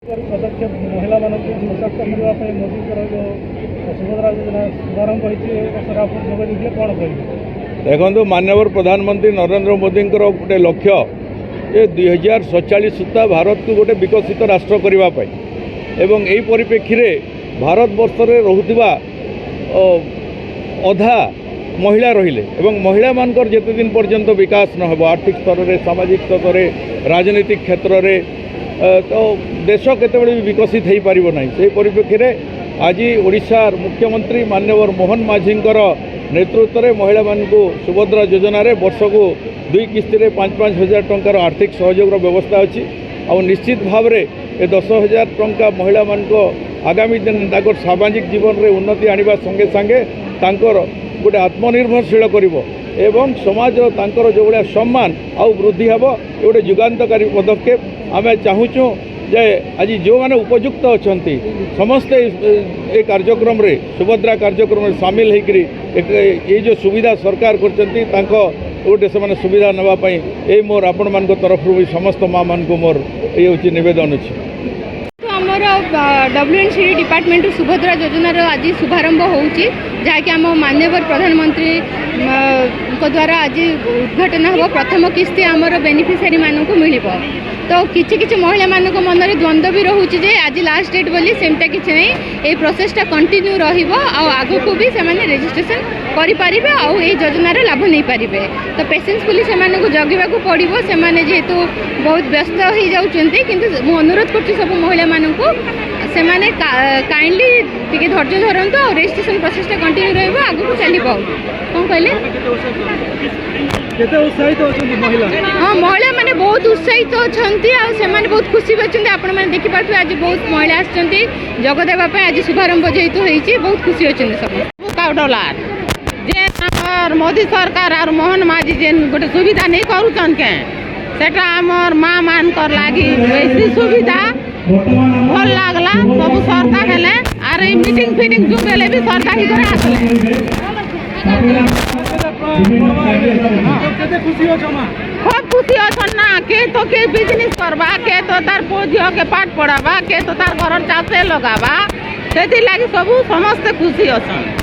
पदक्षेप महिला मानक सशक्त करने मोदी जो सुभद्रा योजना शुभारंभ होगी कौन कह देखो माननीय प्रधानमंत्री नरेंद्र मोदी गोटे लक्ष्य ये 2047 सुधा भारत को गोटे विकसित राष्ट्र करने एवं यही परिप्रेक्षी में भारत वर्ष में रोहुथिबा अधा महिला रहिले एवं महिला मानकर जेते दिन पर्यंत विकास न हो आर्थिक स्तर में सामाजिक स्तर में राजनीतिक क्षेत्र में तो देश केतबेले भी विकसित हो पार ना से परिप्रेक्षी में आज ओडिशार मुख्यमंत्री माननीय मोहन माझींकर नेतृत्व में महिला मानू सुभद्रा योजना रे वर्ष को 2 किस्ती 5-5 हजार टंकार आर्थिक सहयोग व्यवस्था अच्छी और निश्चित भाव में ये 10,000 टंका महिला मानक आगामी दिन सामाजिक जीवन में उन्नति आने संगे संगे तांकर गोटे आत्मनिर्भरशील करिवो एवं समाज तांकर जो भाया सम्मान आउ वृद्धि हे गोटे युगान्तकारी पदक्षेप आम चाहूँ जे आज जो मैंने उपयुक्त अच्छा समस्ते ये कार्यक्रम रे सुभद्रा कार्यक्रम में सामिल होकरी ये जो सुविधा सरकार कर गोटे से सुविधा नापी ये मोर आपण मान तरफ भी समस्त माँ मान को मोर ये हूँ नवेदन अच्छी आमर WNCD डिपार्टमेंट सुभद्रा योजनार आज शुभारंभ होची जहाँकि आम माननीय प्रधानमंत्री द्वारा आज उद्घाटन हो प्रथम किस्ती आमर बेनिफिशियरी मानक मिल तो किछि महिला मानक मन में द्वंद्व भी रोचे जे आज लास्ट डेट बोली सेमता किछि नहीं ये प्रोसेसटा कंटिन्यू रहिबो आ आगो को भी से रजिस्ट्रेशन करें आउ ये योजनार लाभ नहीं पारे तो पेशेंसफुली से जगवा को पड़ो से जेहेतु बहुत व्यस्त हो जाती किंतु मु अनुरोध कर सब महिला मानक से काइंडली टिके धैर्य धरतु और रजिस्ट्रेशन प्रोसेसटा कंटिन्यू रहिबो आगो को चलिबो कौन कहले हाँ महिला माने बहुत उत्साहित अच्छा बहुत खुशी भी अच्छा आपण मैंने देखिपे आज बहुत महिला आसछन्ती जग देवाई आज शुभारंभ जेहेतु होती बहुत खुशी अच्छा सब काउडलार जे मोदी सरकार और मोहन माझी जेन गोटे सुविधा नहीं करुचन के सेटा आमर माँ मान कर लागी बेसी सुविधा भल लागला सब सरकार हेले आर मीटिंग फिटिंग जो बेले भी सरकार ही करे आसले खूब खुशी अच्छा ना के तो के बिजनेस करवा के तो तार पो झील के पाठ पढ़ावा के तो तार घर चाषे लगावा से लगी सब समस्त खुशी अच्छा।